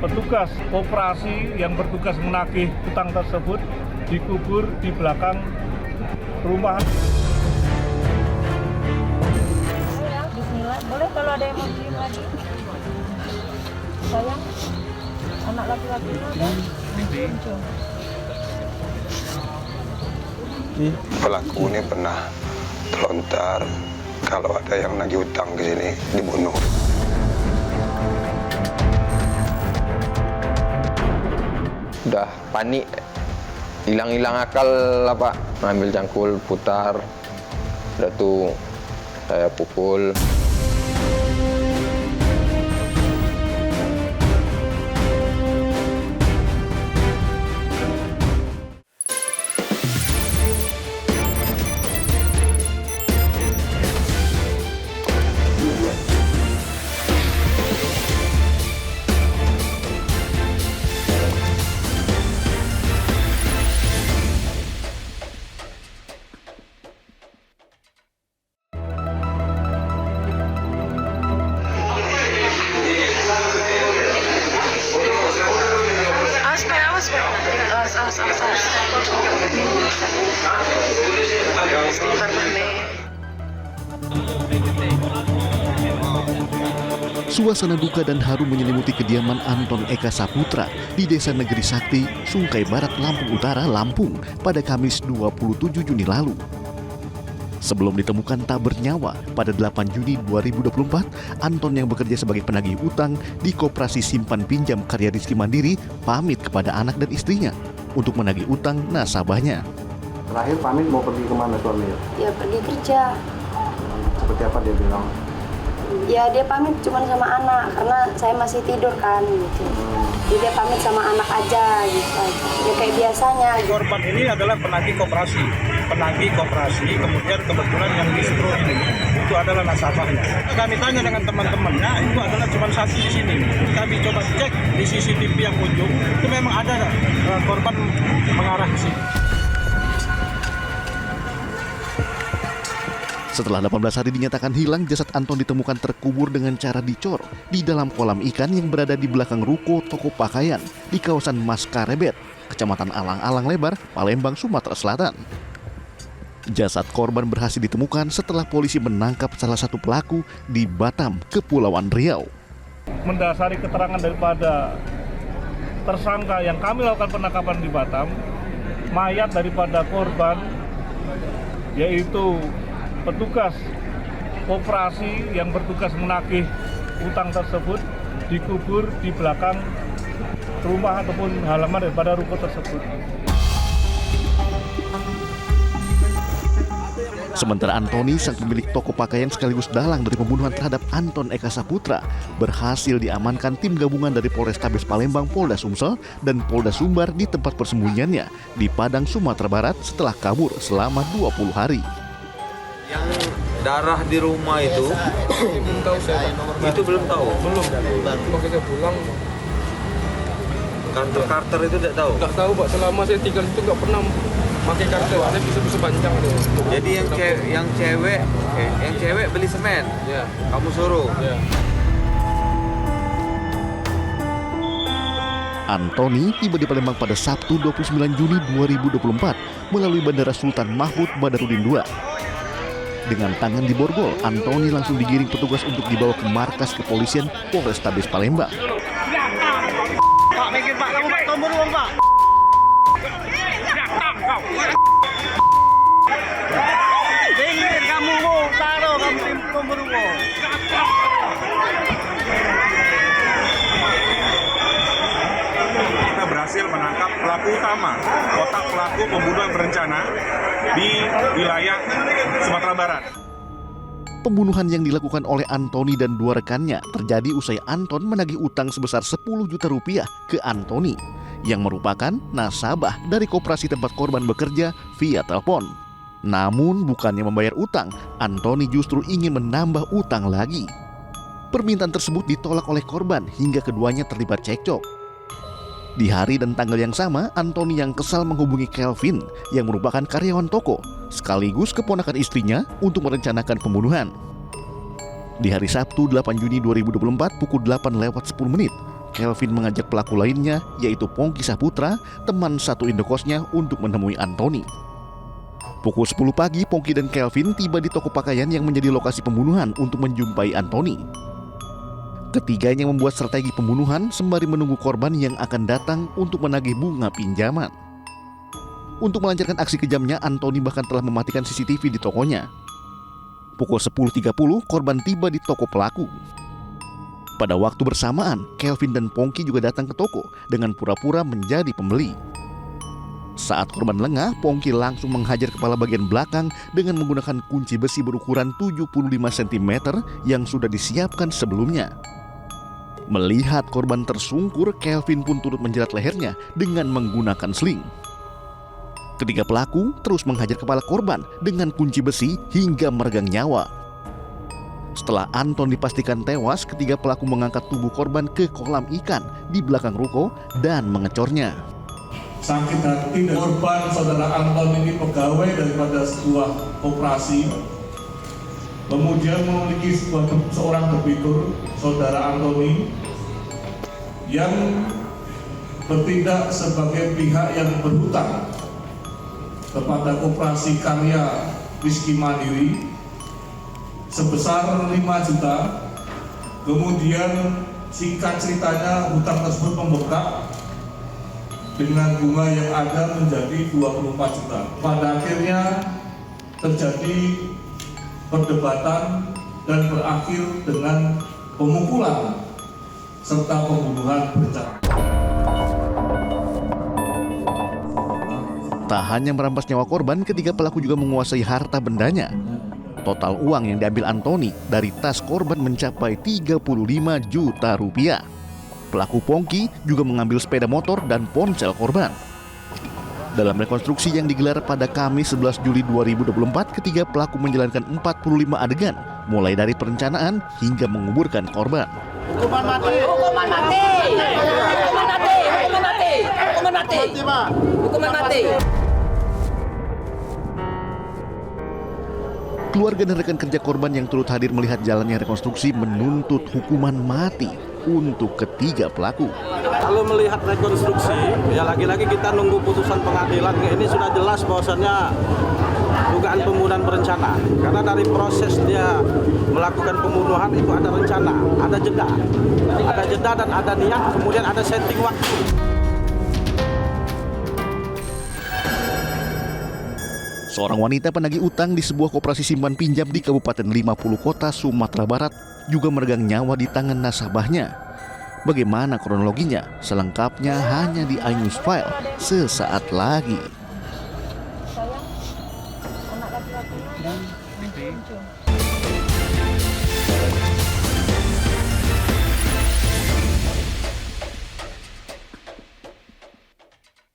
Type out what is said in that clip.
petugas koperasi yang bertugas menagih utang tersebut dikubur di belakang rumah. Bismillah, boleh kalau ada yang mau beli lagi. Sayang, anak laki-lakinya ada. Pelaku ini pernah terlontar kalau ada yang nagih utang ke sini dibunuh. Udah panik, hilang akal lah Pak, ambil cangkul putar, udah tuh saya pukul. Suasana duka dan haru menyelimuti kediaman Anton Eka Saputra di Desa Negeri Sakti, Sungkai Barat, Lampung Utara, Lampung pada Kamis 27 Juni lalu. Sebelum ditemukan tak bernyawa pada 8 Juni 2024, Anton yang bekerja sebagai penagih utang di Koperasi Simpan Pinjam Karya Rizky Mandiri pamit kepada anak dan istrinya untuk menagih utang nasabahnya. Terakhir pamit mau pergi kemana suaminya? Ya pergi kerja. Seperti apa dia bilang? Ya dia pamit cuma sama anak karena saya masih tidur kan gitu. Jadi dia pamit sama anak aja gitu aja. Ya kayak biasanya. Korban ini adalah penagih koperasi, kemudian kebetulan yang distro ini itu adalah nasabahnya. Kami tanya dengan teman-temannya, itu adalah cuma satu di sini. Kami coba cek di CCTV yang ujung, itu memang ada korban mengarah ke sini. Setelah 18 hari dinyatakan hilang, jasad Anton ditemukan terkubur dengan cara dicor di dalam kolam ikan yang berada di belakang ruko toko pakaian di kawasan Maskarebet, Kecamatan Alang-Alang Lebar, Palembang, Sumatera Selatan. Jasad korban berhasil ditemukan setelah polisi menangkap salah satu pelaku di Batam, Kepulauan Riau. Mendasari keterangan daripada tersangka yang kami lakukan penangkapan di Batam, mayat daripada korban yaitu petugas koperasi yang bertugas menagih utang tersebut dikubur di belakang rumah ataupun halaman daripada ruko tersebut. Sementara Antoni, sang pemilik toko pakaian sekaligus dalang dari pembunuhan terhadap Anton Eka Saputra, berhasil diamankan tim gabungan dari Polrestabes Palembang, Polda Sumsel, dan Polda Sumbar di tempat persembunyiannya di Padang, Sumatera Barat setelah kabur selama 20 hari. Yang darah di rumah itu belum tahu saya. Itu belum tahu. Belum. Waktu saya pulang karter itu tidak tahu. Tidak tahu Pak, selama saya tinggal itu nggak pernah pakai karter. Saya bisa panjang tuh. Jadi yang cewek beli semen. Ya. Kamu suruh. Ya. Antoni tiba di Palembang pada Sabtu 29 Juni 2024 melalui Bandara Sultan Mahmud Badarudin II. Dengan tangan di borgol, Antoni langsung digiring petugas untuk dibawa ke markas kepolisian Polrestabes Palembang. Pak, mikir Pak, kamu Pak, tombol uang Pak. Ingin kamu mau taruh, kamu tombol uang. Kita berhasil menangkap pelaku utama, otak pelaku pembunuhan berencana di wilayah Sumatera Barat. Pembunuhan yang dilakukan oleh Antoni dan dua rekannya terjadi usai Anton menagih utang sebesar 10 juta rupiah ke Antoni, yang merupakan nasabah dari koperasi tempat korban bekerja via telepon. Namun bukannya membayar utang, Antoni justru ingin menambah utang lagi. Permintaan tersebut ditolak oleh korban hingga keduanya terlibat cekcok. Di hari dan tanggal yang sama, Antoni yang kesal menghubungi Kelvin yang merupakan karyawan toko, sekaligus keponakan istrinya untuk merencanakan pembunuhan. Di hari Sabtu 8 Juni 2024 pukul 8:10, Kelvin mengajak pelaku lainnya, yaitu Pongki Saputra, teman satu indokosnya, untuk menemui Antoni. Pukul 10 pagi, Pongki dan Kelvin tiba di toko pakaian yang menjadi lokasi pembunuhan untuk menjumpai Antoni. Ketiganya membuat strategi pembunuhan sembari menunggu korban yang akan datang untuk menagih bunga pinjaman. Untuk melancarkan aksi kejamnya, Antoni bahkan telah mematikan CCTV di tokonya. Pukul 10.30, korban tiba di toko pelaku. Pada waktu bersamaan, Kelvin dan Pongki juga datang ke toko dengan pura-pura menjadi pembeli. Saat korban lengah, Pongki langsung menghajar kepala bagian belakang dengan menggunakan kunci besi berukuran 75 cm yang sudah disiapkan sebelumnya. Melihat korban tersungkur, Kelvin pun turut menjerat lehernya dengan menggunakan sling. Ketiga pelaku terus menghajar kepala korban dengan kunci besi hingga meregang nyawa. Setelah Anton dipastikan tewas, ketiga pelaku mengangkat tubuh korban ke kolam ikan di belakang ruko dan mengecornya. Sakit hati dan korban saudara Anton ini pegawai daripada sebuah koperasi, kemudian memiliki seorang debitur, saudara Antoni, yang bertindak sebagai pihak yang berhutang kepada Koperasi Karya Rizky Mandiri sebesar 5 juta. Kemudian singkat ceritanya hutang tersebut membengkak dengan bunga yang ada menjadi 24 juta. Pada akhirnya terjadi perdebatan dan berakhir dengan pemukulan serta pembunuhan berencana. Tak hanya merampas nyawa korban, ketiga pelaku juga menguasai harta bendanya. Total uang yang diambil Antoni dari tas korban mencapai 35 juta rupiah. Pelaku Pongki juga mengambil sepeda motor dan ponsel korban. Dalam rekonstruksi yang digelar pada Kamis 11 Juli 2024, ketiga pelaku menjalankan 45 adegan, mulai dari perencanaan hingga menguburkan korban. Hukuman mati. Hukuman mati. Hukuman mati. Hukuman mati. Hukuman mati. Hukuman mati. Keluarga dan rekan kerja korban yang turut hadir melihat jalannya rekonstruksi menuntut hukuman mati untuk ketiga pelaku. Kalau melihat rekonstruksi, ya lagi-lagi kita nunggu putusan pengadilan. Ini sudah jelas bahwasannya dugaan pembunuhan berencana. Karena dari proses dia melakukan pembunuhan itu ada rencana, ada jeda. Ada jeda dan ada niat, kemudian ada setting waktu. Seorang wanita penagih utang di sebuah koperasi simpan pinjam di Kabupaten 50 Kota, Sumatera Barat juga meregang nyawa di tangan nasabahnya. Bagaimana kronologinya? Selengkapnya hanya di iNews File sesaat lagi.